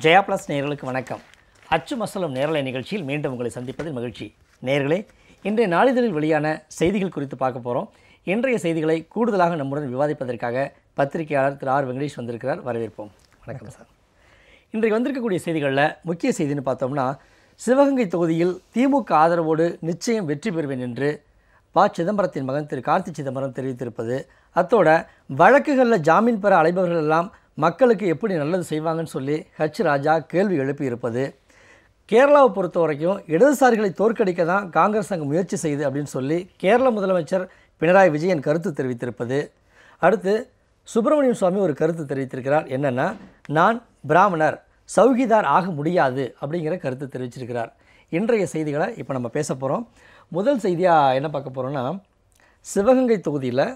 Jaya plus நேயர்களுக்கு வணக்கம். அச்சு மசலம் நேரலை நிகழ்ச்சியில் மீண்டும் உங்களை சந்திப்பதில் மகிழ்ச்சி. நேயர்களே, இன்றைய நாளிதழில் வெளியான செய்திகள் குறித்து பார்க்க போகிறோம். இன்றைய செய்திகளை கூடுதலாக நம்முடன் விவாதிப்பதற்காக பத்திரிகையாளர் திரு ஆர் வெங்கடேஷ் வந்திருக்கிறார். வரவேற்போம். வணக்கம் சார். இன்றைக்கு வந்திருக்கக்கூடிய செய்திகளில் முக்கிய செய்தின்னு பார்த்தோம்னா, சிவகங்கை தொகுதியில் திமுக ஆதரவோடு நிச்சயம் வெற்றி பெறுவேன் என்று ப. சிதம்பரத்தின் மகன் திரு கார்த்தி சிதம்பரம் தெரிவித்திருப்பது, அத்தோட வழக்குகளில் ஜாமீன் பெற அலைபவர்கள் எல்லாம் மக்களுக்கு எப்படி நல்லது செய்வாங்கன்னு சொல்லி ஹச். ராஜா கேள்வி எழுப்பியிருப்பது, கேரளாவை பொறுத்த வரைக்கும் இடதுசாரிகளை தோற்கடிக்க தான் காங்கிரஸ் அங்கே முயற்சி செய்யுது அப்படின்னு சொல்லி கேரள முதலமைச்சர் பினராயி விஜயன் கருத்து தெரிவித்திருப்பது, அடுத்து சுப்பிரமணியம் சுவாமி ஒரு கருத்து தெரிவித்திருக்கிறார். என்னென்னா, நான் பிராமணர், சௌகிதார் ஆக முடியாது அப்படிங்கிற கருத்து தெரிவிச்சிருக்கிறார். இன்றைய செய்திகளை இப்போ நம்ம பேச போகிறோம். முதல் செய்தியாக என்ன பார்க்க போகிறோன்னா, சிவகங்கை தொகுதியில்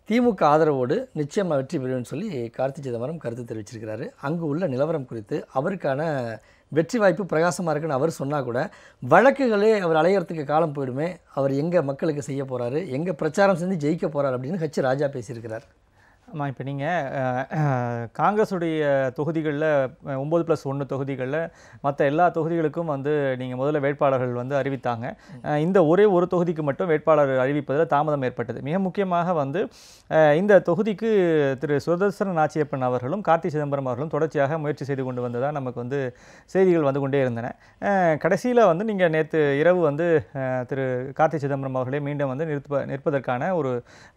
திமுக ஆதரவோடு நிச்சயம் வெற்றி பெறுவேன்னு சொல்லி கார்த்தி சிதம்பரம் கருத்து தெரிவிச்சிருக்கிறாரு. அங்கு உள்ள நிலவரம் குறித்து, அவருக்கான வெற்றி வாய்ப்பு பிரகாசமாக இருக்குன்னு அவர் சொன்னால் கூட, வழக்குகளே அவர் அலையிறதுக்கு காலம் போயிடுமே, அவர் எங்கே மக்களுக்கு செய்ய போகிறாரு, எங்கே பிரச்சாரம் செஞ்சு ஜெயிக்க போகிறார் அப்படின்னு ஹச். ராஜா பேசியிருக்கிறார். ஆமாம், இப்போ நீங்கள் காங்கிரஸுடைய தொகுதிகளில் 9+1 தொகுதிகளில் மற்ற எல்லா தொகுதிகளுக்கும் நீங்கள் முதல்ல வேட்பாளர்கள் அறிவித்தாங்க. இந்த ஒரே ஒரு தொகுதிக்கு மட்டும் வேட்பாளர் அறிவிப்பதில் தாமதம் ஏற்பட்டது. மிக முக்கியமாக இந்த தொகுதிக்கு திரு சுதர்சன நாச்சியப்பன் அவர்களும் கார்த்தி சிதம்பரம் அவர்களும் தொடர்ச்சியாக முயற்சி செய்து கொண்டு வந்ததாக நமக்கு செய்திகள் வந்து கொண்டே இருந்தன. கடைசியில் நீங்கள் நேற்று இரவு திரு கார்த்தி சிதம்பரம் அவர்களே மீண்டும் நிற்பதற்கான ஒரு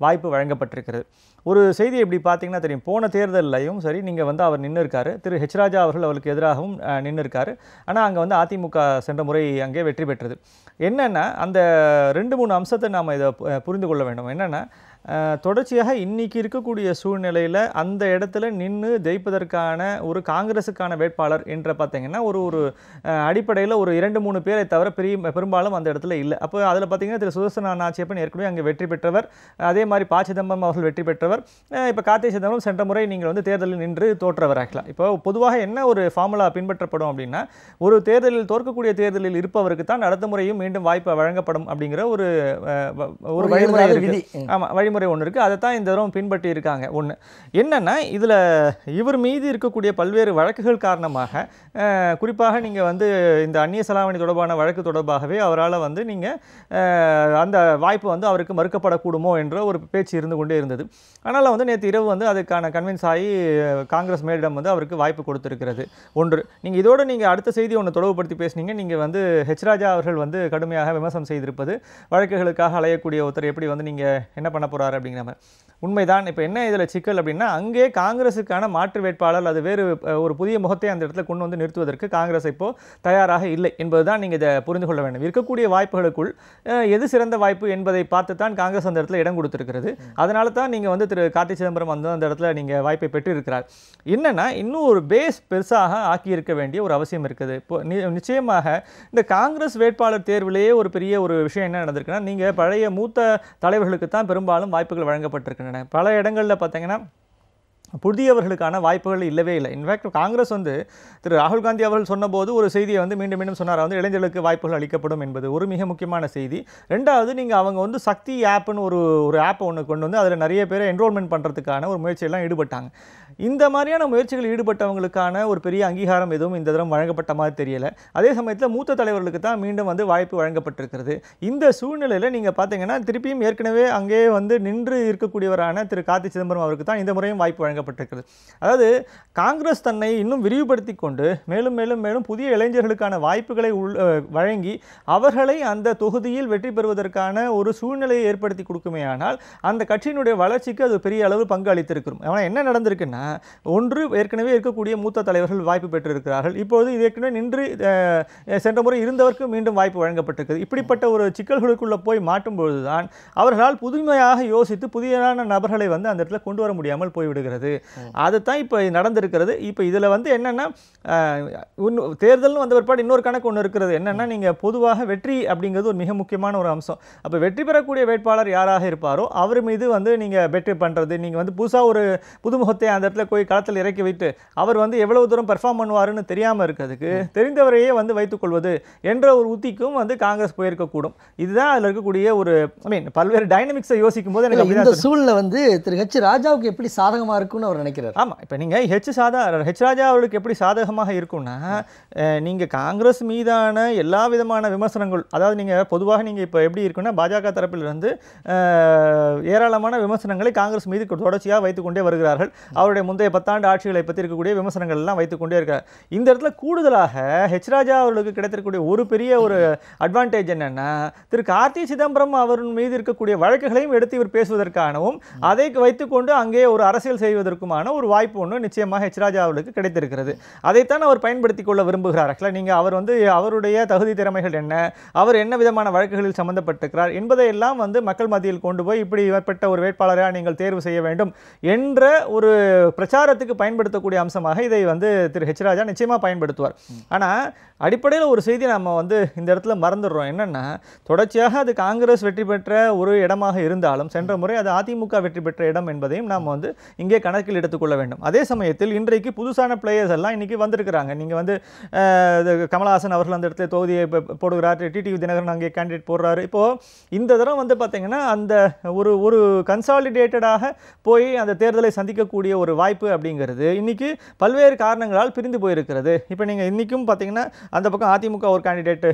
வாய்ப்பு வழங்கப்பட்டிருக்கிறது. ஒரு செய்தி எப்படி பார்த்தீங்கன்னா தெரியும், போன தேர்தலையும் சரி நீங்கள் அவர் நின்று இருக்காரு, திரு ஹெச். ராஜா அவர்கள் அவருக்கு எதிராகவும் நின்று இருக்காரு. ஆனால் அங்கே அதிமுக சென்ற முறை அங்கே வெற்றி பெற்றது. என்னென்னா, அந்த 2-3 அம்சத்தை நாம் இதை புரிந்து கொள்ள வேண்டும். என்னென்னா, தொடர்ச்சியாக இன்றைக்கி இருக்கக்கூடிய சூழ்நிலையில் அந்த இடத்துல நின்று ஜெயிப்பதற்கான ஒரு காங்கிரஸுக்கான வேட்பாளர் என்ற பார்த்தீங்கன்னா ஒரு அடிப்படையில் ஒரு 2-3 பேரை தவிர பெரும்பாலும் அந்த இடத்துல இல்லை. அப்போ அதில் பார்த்தீங்கன்னா திரு சுதர்சன நாச்சியப்பன் ஏற்கனவே அங்கே வெற்றி பெற்றவர், அதே மாதிரி ப. சிதம்பரம் அவர்கள் வெற்றி பெற்றவர். இப்போ கார்த்தி சிதம்பரம் சென்ற முறை நீங்கள் தேர்தலில் நின்று தோற்றவர் ஆகலாம். இப்போ பொதுவாக என்ன ஒரு ஃபார்முலா பின்பற்றப்படும் அப்படின்னா, ஒரு தேர்தலில் தோற்கக்கூடிய தேர்தலில் இருப்பவருக்கு தான் அடுத்த முறையும் மீண்டும் வாய்ப்பு வழங்கப்படும் அப்படிங்கிற ஒரு வழிமுறை இருக்குது. ஆமாம், வழிமுறை ஒன்று இருக்குது. அதை தான் இந்த தடவை பின்பற்றி இருக்காங்க. ஒன்று என்னென்னா, இதில் இவர் மீது இருக்கக்கூடிய பல்வேறு வழக்குகள் காரணமாக, குறிப்பாக நீங்கள் இந்த அந்நிய செலாவணி தொடர்பான வழக்கு தொடர்பாகவே அவரால் நீங்கள் அந்த வாய்ப்பு அவருக்கு மறுக்கப்படக்கூடுமோ என்ற ஒரு பேச்சு இருந்து கொண்டே இருந்தது. ஆனால் நேற்று இரவு அதுக்கான கன்வின்ஸ் ஆகி காங்கிரஸ் மேலிடம் அவருக்கு வாய்ப்பு கொடுத்திருக்கிறது. ஒன்று, நீங்கள் இதோடு அடுத்த செய்தி ஒன்று தொடர்புபடுத்தி பேசுனீங்க. நீங்கள் ஹெச். ராஜா அவர்கள் கடுமையாக விமர்சனம் செய்திருப்பது, வழக்குகளுக்காக அலையக்கூடிய ஒருத்தர் எப்படி நீங்கள் என்ன பண்ண போகிறார் அப்படிங்கிற மாதிரி. உண்மைதான். இப்போ என்ன இதில் சிக்கல் அப்படின்னா, அங்கே காங்கிரஸுக்கான மாற்று வேட்பாளர் அது வேறு ஒரு புதிய முகத்தை அந்த இடத்துல கொண்டு நிறுத்துவதற்கு காங்கிரஸ் இப்போது தயாராக இல்லை என்பது தான் நீங்கள் இதை புரிந்து கொள்ள வேண்டும். இருக்கக்கூடிய வாய்ப்புகளுக்குள் எது சிறந்த வாய்ப்பு என்பதை பார்த்து தான் காங்கிரஸ் அந்த இடத்துல இடம் கொடுத்திருக்கிறது. அதனால தான் நீங்கள் திரு கார்த்தி சிதம்பரம் அந்த இடத்துல நீங்கள் வாய்ப்பை பெற்றிருக்கிறார். என்னென்னா, இன்னும் ஒரு பேஸ் பெருசாக ஆக்கியிருக்க வேண்டிய ஒரு அவசியம் இருக்குது. இப்போ நிச்சயமாக இந்த காங்கிரஸ் வேட்பாளர் தேர்விலேயே ஒரு பெரிய ஒரு விஷயம் என்ன நடந்திருக்குன்னா, நீங்கள் பழைய மூத்த தலைவர்களுக்கு தான் பெரும்பாலும் வாய்ப்புகள் வழங்கப்பட்டிருக்கின்றன. பல இடங்களில் பார்த்தீங்கன்னா புதியவர்களுக்கான வாய்ப்புகள் இல்லவே இல்லை. இன்ஃபேக்ட் காங்கிரஸ் திரு ராகுல் காந்தி அவர்கள் சொன்னபோது ஒரு செய்தியை மீண்டும் மீண்டும் சொன்னார், இளைஞர்களுக்கு வாய்ப்புகள் அளிக்கப்படும் என்பது ஒரு மிக முக்கியமான செய்தி. ரெண்டாவது, நீங்கள் அவங்க சக்தி ஆப்னு ஒரு ஆப்பை ஒன்று கொண்டு அதில் நிறைய பேரை என்ரோல்மெண்ட் பண்ணுறதுக்கான ஒரு முயற்சியெல்லாம் ஈடுபட்டாங்க. இந்த மாதிரியான முயற்சிகள் ஈடுபட்டவங்களுக்கான ஒரு பெரிய அங்கீகாரம் எதுவும் இந்த தரம் வழங்கப்பட்ட மாதிரி தெரியலை. அதே சமயத்தில் மூத்த தலைவர்களுக்கு தான் மீண்டும் வாய்ப்பு வழங்கப்பட்டிருக்கிறது. இந்த சூழ்நிலையில் நீங்கள் பார்த்தீங்கன்னா, திருப்பியும் ஏற்கனவே அங்கே நின்று இருக்கக்கூடியவரான திரு கார்த்தி சிதம்பரம் அவருக்கு தான் இந்த முறையும் வாய்ப்பு வழங்கப்பட்டிருக்கிறது. அதாவது காங்கிரஸ் தன்னை இன்னும் விரிவுபடுத்தி கொண்டு மேலும் மேலும் மேலும் புதிய இளைஞர்களுக்கான வாய்ப்புகளை வழங்கி அவர்களை அந்த தொகுதியில் வெற்றி பெறுவதற்கான ஒரு சூழ்நிலையை ஏற்படுத்தி கொடுக்குமேயானால் அந்த கட்சியினுடைய வளர்ச்சிக்கு அது பெரிய அளவு பங்கு அளித்திருக்கிறோம். ஆனால் என்ன நடந்திருக்குன்னா, ஒன்று, ஏற்கனவே இருக்கக்கூடிய மூத்த தலைவர்கள் வாய்ப்பு பெற்றிருக்கிறார்கள். இப்பொழுது இது ஏற்கனவே நின்று சென்ற முறை இருந்தவருக்கு மீண்டும் வாய்ப்பு வழங்கப்பட்டிருக்கிறது. இப்படிப்பட்ட ஒரு சிக்கல்களுக்குள்ளே போய் மாட்டும்பொழுதுதான் அவர்களால் புதுமையாக யோசித்து புதியதான நபர்களை அந்த இடத்துல கொண்டு வர முடியாமல் போய்விடுகிறது. அதுதான் இப்போ நடந்திருக்கிறது. இப்போ இதில் என்னென்னா, தேர்தல்னு வந்த பிற்பாடு இன்னொரு கணக்கு ஒன்று இருக்கிறது. என்னென்னா, நீங்கள் பொதுவாக வெற்றி அப்படிங்கிறது ஒரு மிக முக்கியமான ஒரு அம்சம். அப்போ வெற்றி பெறக்கூடிய வேட்பாளர் யாராக இருப்பாரோ அவர் மீது நீங்கள் வெற்றி பண்ணுறது, நீங்கள் புதுசாக ஒரு புதுமுகத்தை அந்த இடத்துல போய் களத்தில் இறக்கி வைத்து அவர் எவ்வளவு தூரம் பெர்ஃபார்ம் பண்ணுவாருன்னு தெரியாமல் இருக்கிறதுக்கு தெரிந்தவரையே வைத்துக் கொள்வது என்ற ஒரு உத்திக்கும் காங்கிரஸ் போயிருக்கக்கூடும். இதுதான் அதில் இருக்கக்கூடிய ஒரு பல்வேறு டைனமிக்ஸை யோசிக்கும் போது எனக்கு இந்த சூழ்நிலை திரு ஹெச். ராஜாவுக்கு எப்படி சாதகமாக இருக்குன்னு இருக்கும்னு அவர் நினைக்கிறார். ஆமாம், இப்போ நீங்கள் ஹெச் ராஜா அவர்களுக்கு எப்படி சாதகமாக இருக்கும்னா, நீங்கள் காங்கிரஸ் மீதான எல்லா விதமான விமர்சனங்கள், அதாவது நீங்கள் பொதுவாக நீங்கள் இப்போ எப்படி இருக்குன்னா, பாஜக தரப்பிலிருந்து ஏராளமான விமர்சனங்களை காங்கிரஸ் மீது தொடர்ச்சியாக வைத்துக்கொண்டே வருகிறார்கள். அவருடைய முந்தைய 10 ஆண்டு ஆட்சிகளை பற்றி இருக்கக்கூடிய விமர்சனங்கள் எல்லாம் வைத்துக்கொண்டே இருக்கிறார். இந்த இடத்துல கூடுதலாக ஹெச் ராஜா அவர்களுக்கு கிடைத்திருக்கக்கூடிய ஒரு பெரிய ஒரு அட்வான்டேஜ் என்னன்னா, திரு கார்த்தி சிதம்பரம் அவர் மீது இருக்கக்கூடிய வழக்குகளையும் எடுத்து இவர் பேசுவதற்கானவும் அதை வைத்துக்கொண்டு அங்கே ஒரு அரசியல் செய்வதற்குமான ஒரு வாய்ப்பு ஒன்று நிச்சயமாக ஹெச் ராஜா அவர்களுக்கு கிடைத்திருக்கிறது. அதைத்தான் அவர் பயன்படுத்திக் கொள்ள விரும்புகிறார். ஆக்சுவலாக நீங்கள் அவர் அவருடைய தகுதி திறமைகள் என்ன, அவர் என்ன விதமான வழக்குகளில் சம்பந்தப்பட்டிருக்கிறார் என்பதையெல்லாம் மக்கள் மத்தியில் கொண்டு போய் இப்படி ஏற்பட்ட ஒரு வேட்பாளராக நீங்கள் தேர்வு செய்ய வேண்டும் என்ற ஒரு பிரச்சாரத்துக்கு பயன்படுத்தக்கூடிய அம்சமாக இதை திரு ஹெச் ராஜா நிச்சயமாக பயன்படுத்துவார். ஆனால் அடிப்படையில் ஒரு செய்தி நம்ம இந்த இடத்துல மறந்துடுறோம். என்னன்னா, தொடர்ச்சியாக அது காங்கிரஸ் வெற்றி பெற்ற ஒரு இடமாக இருந்தாலும் சென்ற முறை அது அதிமுக வெற்றி பெற்ற இடம் என்பதையும் நாம் இங்கே கணக்கில் எடுத்துக்கொள்ள வேண்டும். அதே சமயத்தில் இன்றைக்கு புதுசான பிளேயர்ஸ் எல்லாம் இன்னைக்கு வந்திருக்கிறாங்க. நீங்கள் கமலஹாசன் அவர்கள் அந்த இடத்துல தொகுதியை போடுகிறார், டிடிவி தினகரன் அங்கே கேண்டிடேட் போடுறாரு. இப்போது இந்த தடவை பார்த்தீங்கன்னா அந்த ஒரு கன்சாலிடேட்டடாக போய் அந்த தேர்தலை சந்திக்கக்கூடிய ஒரு வாய்ப்பு அப்படிங்கிறது இன்னைக்கு பல்வேறு காரணங்களால் பிரிந்து போயிருக்கிறது. இப்போ நீங்கள் இன்றைக்கும் பார்த்தீங்கன்னா அந்த பக்கம் அதிமுக ஒரு கேண்டிடேட்